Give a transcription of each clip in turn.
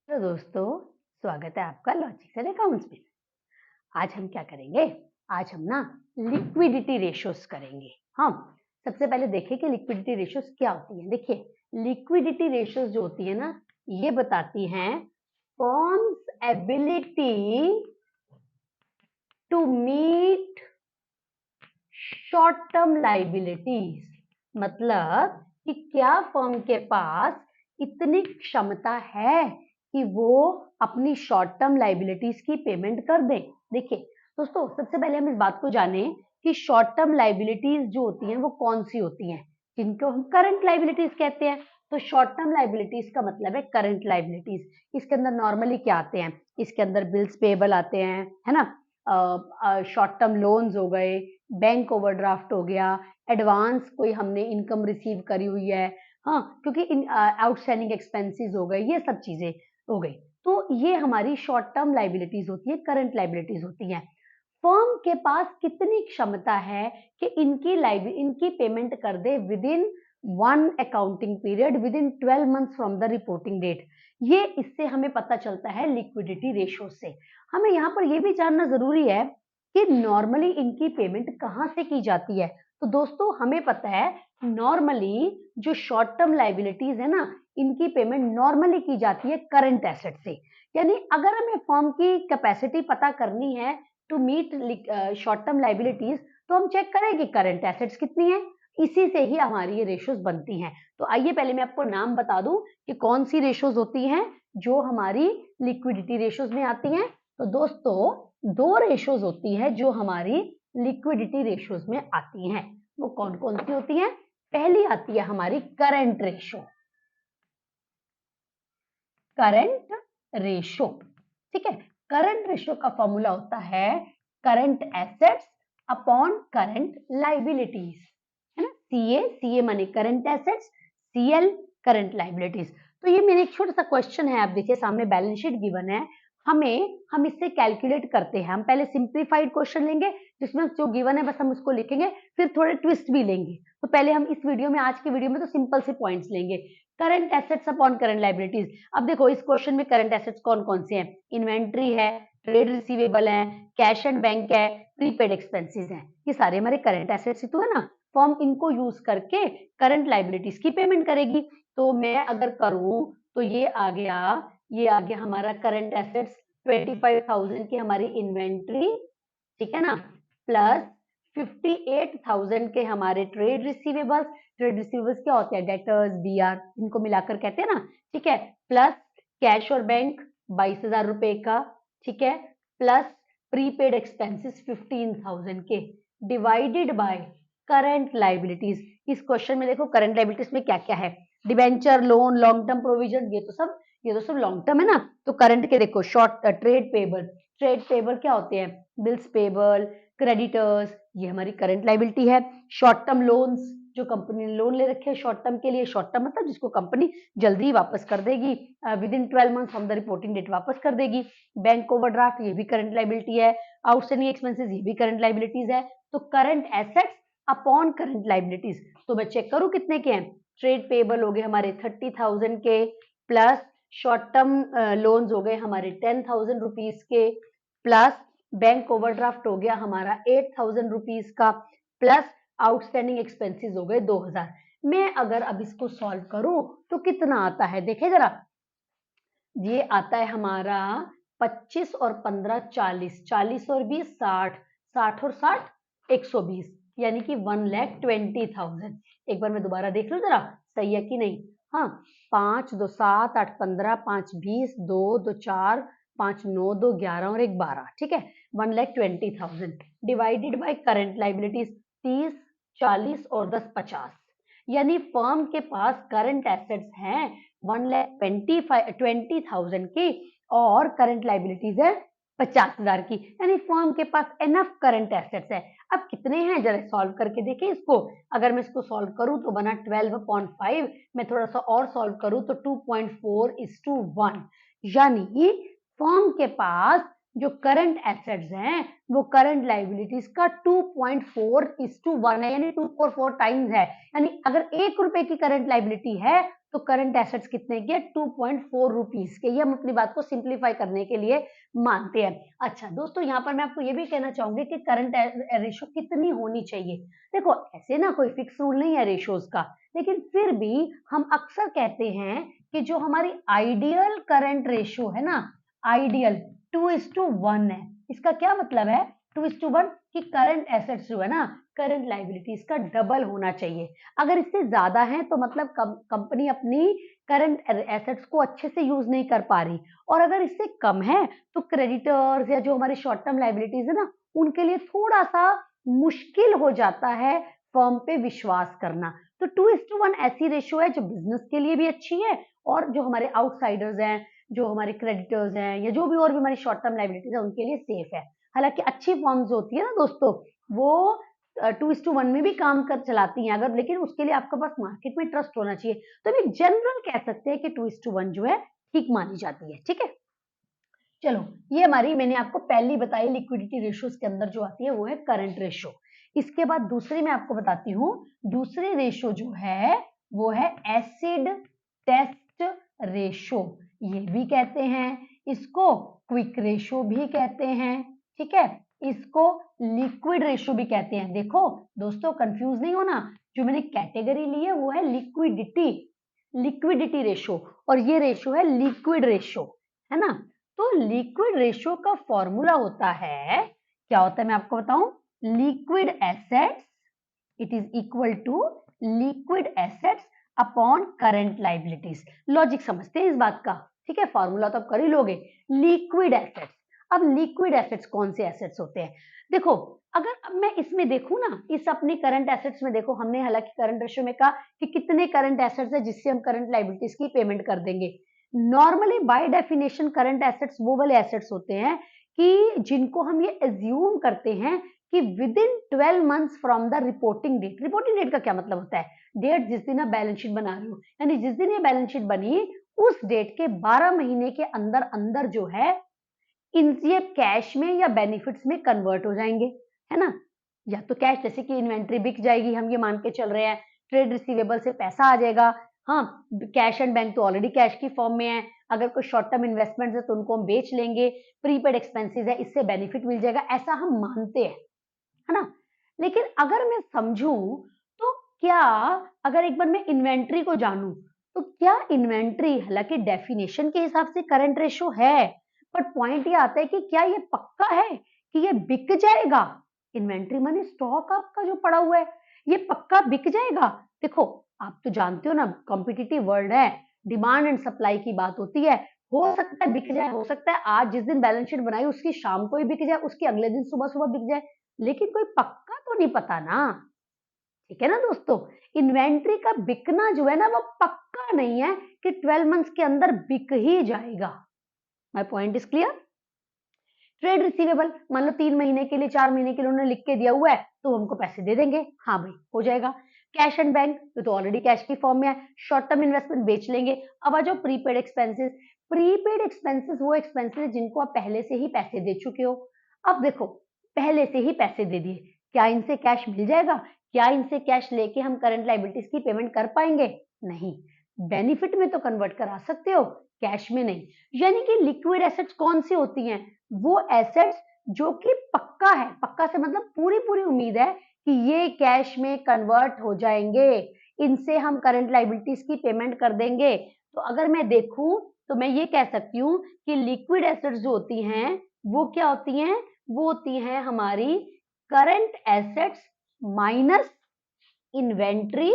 Hello दोस्तों, स्वागत है आपका लॉजिक्स एंड अकाउंट्स में। आज हम क्या करेंगे? आज हम ना लिक्विडिटी रेशियोज करेंगे। हाँ, सबसे पहले देखें कि लिक्विडिटी रेशियोज क्या होती है। देखिए, लिक्विडिटी रेशियोज जो होती है ना, ये बताती हैं firms ability to meet short term liabilities. मतलब कि क्या फर्म के पास इतनी क्षमता है कि वो अपनी शॉर्ट टर्म लाइबिलिटीज की पेमेंट कर दे। देखिए दोस्तों, सबसे पहले हम इस बात को जाने कि शॉर्ट टर्म लाइबिलिटीज जो होती हैं वो कौन सी होती हैं, जिनको हम करंट लाइबिलिटीज कहते हैं। तो शॉर्ट टर्म लाइबिलिटीज का मतलब है करंट लाइबिलिटीज। इसके अंदर नॉर्मली क्या आते हैं? इसके अंदर बिल्स पेएबल आते हैं, है ना, शॉर्ट टर्म लोन्स हो गए, बैंक ओवरड्राफ्ट हो गया, एडवांस कोई हमने इनकम रिसीव करी हुई है, हाँ, क्योंकि इन आउटस्टैंडिंग एक्सपेंसेस हो गए, ये सब चीजें हो गई। तो ये हमारी शॉर्ट टर्म लाइबिलिटीज होती है, करंट लाइबिलिटीज होती हैं। फर्म के पास कितनी क्षमता है कि इनकी पेमेंट कर दे within one accounting period, within 12 months from the reporting date. ये इससे हमें पता चलता है लिक्विडिटी रेशियो से। हमें यहाँ पर यह भी जानना जरूरी है कि नॉर्मली इनकी पेमेंट कहाँ से की जाती है। तो दोस्तों, हमें पता है नॉर्मली जो शॉर्ट टर्म लाइबिलिटीज है ना, इनकी पेमेंट नॉर्मली की जाती है करंट एसेट से। यानी अगर हमें फर्म की कैपेसिटी पता करनी है to meet short term liabilities, तो हम चेक करेंगे करंट एसेट्स कितनी है, इसी से ही हमारी ये रेशियोज बनती हैं। तो आइए पहले मैं आपको नाम बता दूं कि कौन सी रेशियोज होती हैं जो हमारी लिक्विडिटी रेशियोज में आती हैं। तो दोस्तों, दो रेशियोज होती है जो हमारी लिक्विडिटी रेशियोज में आती हैं। वो कौन कौन सी होती हैं? पहली आती है हमारी करंट रेशियो। करंट रेशियो, ठीक है। करंट रेशियो का फॉर्मूला होता है current assets upon current liabilities, है ना। सीए माने current assets, CL current liabilities. तो ये मेरे एक छोटा सा क्वेश्चन है, आप देखिए सामने बैलेंस शीट गिवन है, हम इससे कैलकुलेट करते हैं। हम पहले सिंप्लीफाइड क्वेश्चन लेंगे जिसमें जो गिवन है बस हम उसको लिखेंगे, फिर थोड़े ट्विस्ट भी लेंगे। तो पहले हम इस वीडियो में, आज के वीडियो में तो सिंपल से पॉइंट्स लेंगे। Current assets upon current liabilities. अब देखो इस क्वेश्चन में करंट एसेट्स कौन कौन से हैं? इन्वेंट्री है, ट्रेड रिसीवेबल है, कैश एंड बैंक है, प्रीपेड एक्सपेंसेस हैं। ये सारे हमारे करंट एसेट्स ही तो है ना। फर्म इनको यूज करके करंट लाइबिलिटीज की पेमेंट करेगी। तो मैं अगर करूं तो ये आ गया हमारा करंट एसेट्स 25,000 की हमारी इन्वेंट्री, ठीक है ना, प्लस 58,000 के हमारे ट्रेड रिसीवेबल्स। ट्रेड रिसीवेबल्स क्या होते हैं? डेटर्स, बीआर, इनको मिलाकर कहते हैं ना, ठीक है। प्लस कैश और बैंक 22,000 रुपए का, ठीक है, प्लस प्रीपेड एक्सपेंसेस 15,000 के, डिवाइडेड बाय करंट लाइबिलिटीज। इस क्वेश्चन में देखो करंट लाइबिलिटीज में क्या क्या है? Debenture, loan, long term provision, ये तो सब लॉन्ग टर्म है ना। तो करंट के देखो शॉर्ट ट्रेड पेबल क्या होते हैं? बिल्स पेबल, क्रेडिटर्स, ये हमारी करंट लाइबिलिटी है। शॉर्ट टर्म लोन्स, जो कंपनी ने लोन ले रखे हैं शॉर्ट टर्म के लिए, शॉर्ट टर्म मतलब जिसको कंपनी जल्दी वापस कर देगी, within 12 month from the reporting date वापस कर देगी। बैंक ओवरड्राफ्ट, ये भी करंट लाइबिलिटी है। आउटस्टैंडिंग एक्सपेंसेस, ये भी करंट लाइबिलिटीज है। तो current assets upon current liabilities, तो मैं चेक करूं कितने के हैं? ट्रेड पेबल हो गए हमारे 30,000 के, प्लस शॉर्ट टर्म लोन्स हो गए हमारे 10,000 रुपीज के, प्लस बैंक ओवरड्राफ्ट हो गया हमारा 8,000 रुपीज का, प्लस आउटस्टैंडिंग एक्सपेंसेस हो गए 2,000। मैं अगर अब इसको सॉल्व करूं तो कितना आता है? देखे जरा, ये आता है हमारा 25 और 15 40, 40 और 20 60, 60 और 60 120, यानी कि 1,20,000। एक बार मैं दोबारा देख लूं जरा, सही है कि नहीं? हाँ, 5 2 7 8 15, 5 20, 2 2 4, 5 9 2 11 और 1 12, ठीक है। 1,20,000 डिवाइडेड बाय करंट लाइबिलिटीज 30, 40 और 10 50, यानी फर्म के पास करंट एसेट्स हैं 1,20,000 की और करंट लाइबिलिटीज है 50,000 की, यानी फर्म के पास एनफ करंट एसेट्स है। अब कितने हैं जरा सॉल्व करके देखें इसको। अगर मैं इसको सॉल्व करूं तो बना 12/5, मैं थोड़ा सा और सॉल्व करूं तो 2.4:1, यानी फर्म के पास जो करंट एसेट्स हैं वो करंट लाइबिलिटीज का 2.4:1 है, यानी 2.4 टाइम्स है। यानी अगर 1 रुपए की करंट लाइबिलिटी है तो करंट एसेट्स कितने के? 2.4 रुपीज के। ये हम अपनी बात को सिंप्लीफाई करने के लिए मानते हैं। अच्छा दोस्तों, यहाँ पर मैं आपको ये भी कहना चाहूंगी कि करंट रेशो कितनी होनी चाहिए। देखो ऐसे ना कोई फिक्स रूल नहीं है रेशोज का, लेकिन फिर भी हम अक्सर कहते हैं कि जो हमारी आइडियल करंट रेशो है ना, आइडियल 2:1 है। इसका क्या मतलब है 2:1? कि करंट एसेट्स जो है ना करंट लाइबिलिटीज का डबल होना चाहिए। अगर इससे ज्यादा है तो मतलब कंपनी अपनी करंट एसेट्स को अच्छे से यूज नहीं कर पा रही, और अगर इससे कम है तो क्रेडिटर्स या जो हमारी शॉर्ट टर्म लाइबिलिटीज है ना उनके लिए थोड़ा सा मुश्किल हो जाता है फर्म पे विश्वास करना। तो 2:1 ऐसी रेशियो है जो बिजनेस के लिए भी अच्छी है, और जो हमारे आउटसाइडर्स हैं, जो हमारे क्रेडिटर्स हैं, या जो भी और भी हमारी शॉर्ट टर्म लाइबिलिटीज है उनके लिए सेफ है। हालांकि अच्छी फर्म्स होती है ना दोस्तों, वो 2:1 में भी काम कर चलाती हैं अगर, लेकिन उसके लिए आपके पास मार्केट में ट्रस्ट होना चाहिए। तो हम एक जनरल कह सकते हैं कि 2:1 जो है ठीक मानी जाती है। ठीक है, चलो ये हमारी मैंने आपको पहली बताई लिक्विडिटी रेशियोज के अंदर जो आती है वो है करंट रेशियो। इसके बाद दूसरी मैं आपको बताती हूँ। दूसरी रेशियो जो है वो है एसिड टेस्ट रेशियो, ये भी कहते हैं। इसको क्विक रेशियो भी कहते हैं। ठीक है, इसको लिक्विड रेशियो भी कहते हैं। देखो दोस्तों, कंफ्यूज नहीं होना, जो मैंने कैटेगरी ली है वो है लिक्विडिटी, लिक्विडिटी रेशियो, और ये रेशियो है लिक्विड रेशियो, है ना। तो लिक्विड रेशियो का फॉर्मूला होता है, क्या होता है मैं आपको बताऊं, liquid assets it is equal to liquid assets upon current liabilities. Logic समझते हैं इस बात का, ठीक है, फॉर्मूला तो आप कर ही लोगे। लिक्विड एसेट्स, अब लिक्विड एसेट्स कौन से एसेट्स होते हैं? देखो अगर अब मैं इसमें देखूं ना, इस अपने करंट एसेट्स में देखो, हमने हालांकि करंट रेशियो में कहा कि कितने करंट एसेट्स है जिससे हम करंट लाइबिलिटीज की पेमेंट कर देंगे। Normally by definition current assets वो वाले एसेट्स होते हैं कि जिनको हम ये एज्यूम करते हैं कि within 12 months from the reporting date. Reporting date का क्या मतलब होता है? डेट जिस दिन आप बैलेंस शीट बना रहे हो, यानी जिस दिन ये बैलेंस शीट बनी उस डेट के 12 महीने के अंदर अंदर जो है ये कैश में या बेनिफिट्स में कन्वर्ट हो जाएंगे, है ना। या तो कैश, जैसे कि इन्वेंट्री बिक जाएगी, हम ये मान के चल रहे हैं, ट्रेड रिसीवेबल से पैसा आ जाएगा। हाँ, कैश एंड बैंक तो ऑलरेडी कैश की फॉर्म में है। अगर कोई शॉर्ट टर्म इन्वेस्टमेंट है तो उनको हम बेच लेंगे। प्रीपेड एक्सपेंसेस है, इससे बेनिफिट मिल जाएगा, ऐसा हम मानते हैं, है ना। लेकिन अगर मैं समझूं तो क्या, अगर एक बार मैं इन्वेंट्री को जानूं तो क्या इन्वेंट्री, हालांकि डेफिनेशन के हिसाब से करंट रेशो है, पर पॉइंट ये आता है कि क्या ये पक्का है कि ये बिक जाएगा? इन्वेंट्री माने स्टॉक आपका जो पड़ा हुआ है, ये पक्का बिक जाएगा? देखो आप तो जानते हो ना, कॉम्पिटिटिव वर्ल्ड है, डिमांड एंड सप्लाई की बात होती है। हो सकता है बिक जाए, हो सकता है आज जिस दिन बैलेंस शीट बनाई उसकी शाम को ही बिक जाए, उसके अगले दिन सुबह सुबह बिक जाए, लेकिन कोई पक्का तो नहीं पता ना। ठीक है ना दोस्तों, इन्वेंट्री का बिकना जो है ना वो पक्का नहीं है कि 12 मंथ्स के अंदर बिक ही जाएगा। My point is clear. Trade receivable, मान लो 3 महीने के लिए 4 महीने के लिए उन्होंने लिख के दिया हुआ है तो हमको पैसे दे देंगे, हाँ भाई हो जाएगा। कैश एंड बैंक तो ऑलरेडी कैश की फॉर्म में है, शॉर्ट टर्म इन्वेस्टमेंट बेच लेंगे। अब आ जाओ प्रीपेड एक्सपेंसेस। प्रीपेड एक्सपेंसेस वो एक्सपेंसेस है जिनको आप पहले से ही पैसे दे चुके हो। अब देखो पहले से ही पैसे दे दिए, क्या इनसे कैश मिल जाएगा? क्या इनसे कैश लेके हम करंट लाइबिलिटीज की पेमेंट कर पाएंगे? नहीं। बेनिफिट में तो कन्वर्ट करा सकते हो, कैश में नहीं। यानी कि लिक्विड एसेट्स कौन सी होती हैं? वो एसेट्स जो कि पक्का है, पक्का से मतलब पूरी पूरी उम्मीद है कि ये कैश में कन्वर्ट हो जाएंगे, इनसे हम करंट लाइबिलिटीज की पेमेंट कर देंगे। तो अगर मैं देखूं तो मैं ये कह सकती हूँ कि लिक्विड एसेट्स जो होती हैं वो क्या होती हैं? वो होती हैं हमारी current assets minus inventory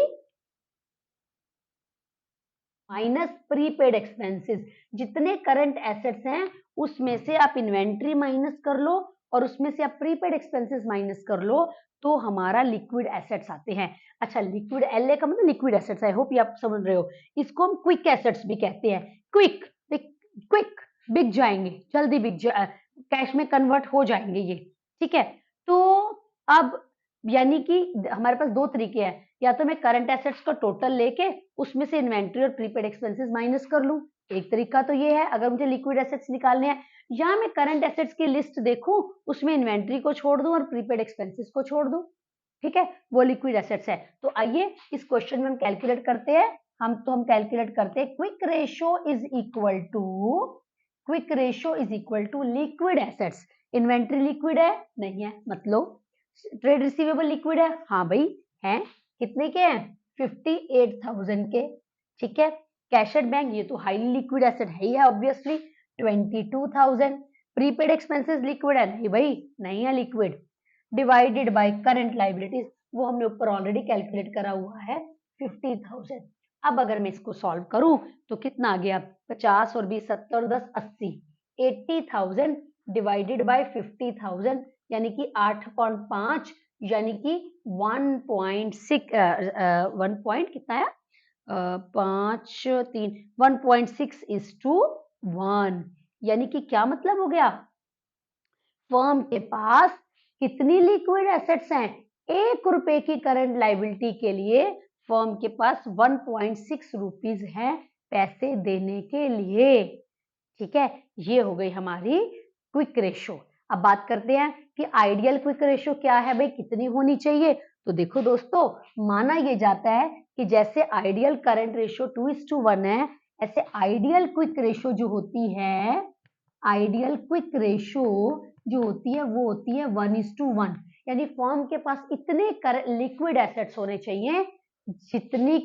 minus prepaid expenses. जितने करंट एसेट्स हैं उसमें से आप इन्वेंट्री माइनस कर लो और उसमें से आप प्रीपेड एक्सपेंसेस माइनस कर लो, तो हमारा लिक्विड एसेट्स आते हैं। अच्छा, लिक्विड एलए का मतलब लिक्विड एसेट्स, आई होप ये आप समझ रहे हो। इसको हम क्विक एसेट्स भी कहते हैं। क्विक, क्विक बिक जाएंगे, जल्दी बिक कैश में कन्वर्ट हो जाएंगे ये। ठीक है, तो अब यानी कि हमारे पास दो तरीके हैं, या तो मैं करंट एसेट्स का टोटल लेके उसमें से इन्वेंट्री और प्रीपेड एक्सपेंसेस माइनस कर लूं, एक तरीका तो ये है अगर मुझे लिक्विड एसेट्स निकालने हैं, या मैं करंट एसेट्स की लिस्ट देखूं उसमें इन्वेंट्री को छोड़ दूं और प्रीपेड एक्सपेंसेस को छोड़ दूं। ठीक है, वो लिक्विड एसेट्स है। तो आइए इस क्वेश्चन में हम कैलकुलेट करते हैं हम कैलकुलेट करते हैं quick ratio is equal to liquid assets. Inventory liquid है नहीं है, मतलब ट्रेड रिसीवेबल लिक्विड है, हाँ भाई है, कितने के हैं 58,000 के, ठीक है। कैश एट बैंक ये तो हाईली लिक्विड एसेट है ही है ऑब्वियसली 22,000। प्रीपेड एक्सपेंसेस लिक्विड है नहीं भाई, नहीं है liquid. Divided by current liabilities वो हमने ऊपर ऑलरेडी कैलकुलेट करा हुआ है 50,000। अब अगर मैं इसको सॉल्व करूं तो कितना आ गया 50 और 20 70 और 10 80 80,000 डिवाइडेड बाय 50,000 यानी कि 8.5 यानी कि 1.6 1 पॉइंट कितना है 1.6 इज टू 1 यानी कि क्या मतलब हो गया फर्म के पास कितनी लिक्विड एसेट्स हैं 1 रुपए की करंट लायबिलिटी के लिए फर्म के पास 1.6 रुपीज है पैसे देने के लिए, ठीक है। ये हो गई हमारी क्विक रेशो। अब बात करते हैं कि आइडियल क्विक रेशो क्या है भाई, कितनी होनी चाहिए। तो देखो दोस्तों, माना ये जाता है कि जैसे आइडियल करंट रेशो 2:1 है, ऐसे आइडियल क्विक रेशो जो होती है, आइडियल क्विक रेशो जो होती है वो होती है 1:1। यानी फर्म के पास इतने लिक्विड एसेट्स होने चाहिए जितनी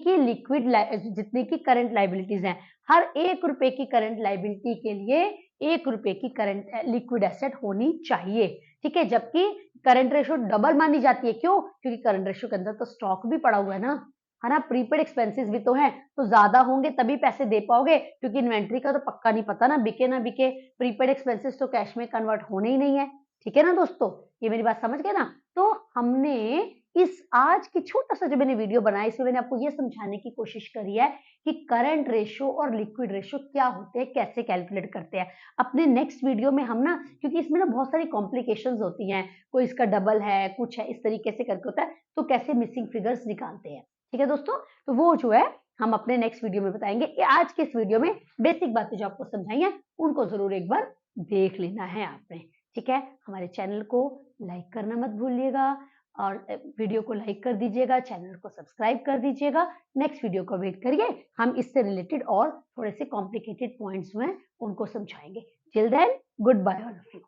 की करंट लायबिलिटीज हैं। हर 1 रुपए की करंट लायबिलिटी के लिए 1 रुपए की करंट लिक्विड एसेट होनी चाहिए, ठीक है। जबकि करंट रेशो डबल मानी जाती है, क्यों? क्योंकि करंट रेशो के अंदर तो स्टॉक भी पड़ा हुआ है ना, प्रीपेड एक्सपेंसेस भी तो हैं, तो ज्यादा होंगे तभी पैसे दे पाओगे, क्योंकि इन्वेंट्री का तो पक्का नहीं पता ना, बिके ना बिके। प्रीपेड एक्सपेंसेस तो कैश में कन्वर्ट होने ही नहीं है, ठीक है ना दोस्तों। ये मेरी बात समझ गए ना। तो हमने इस आज की छोटा सा जो मैंने वीडियो बनाया, इसमें मैंने आपको ये समझाने की कोशिश करी है कि करंट रेशो और लिक्विड रेशो क्या होते हैं, कैसे कैलकुलेट करते हैं। अपने नेक्स्ट वीडियो में हम ना, क्योंकि इसमें ना बहुत सारी कॉम्प्लिकेशंस होती हैं, कोई इसका डबल है, कुछ है, इस तरीके से करके होता है, तो कैसे मिसिंग फिगर्स निकालते हैं, ठीक है दोस्तों। तो वो जो है हम अपने नेक्स्ट वीडियो में बताएंगे। आज के इस वीडियो में बेसिक बातें जो आपको समझाई हैं उनको जरूर एक बार देख लेना है आपने, ठीक है। हमारे चैनल को लाइक करना मत भूलिएगा और वीडियो को लाइक कर दीजिएगा, चैनल को सब्सक्राइब कर दीजिएगा। नेक्स्ट वीडियो को वेट करिए, हम इससे रिलेटेड और थोड़े से कॉम्प्लिकेटेड पॉइंट्स हुए उनको समझाएंगे। Till then, goodbye all of you.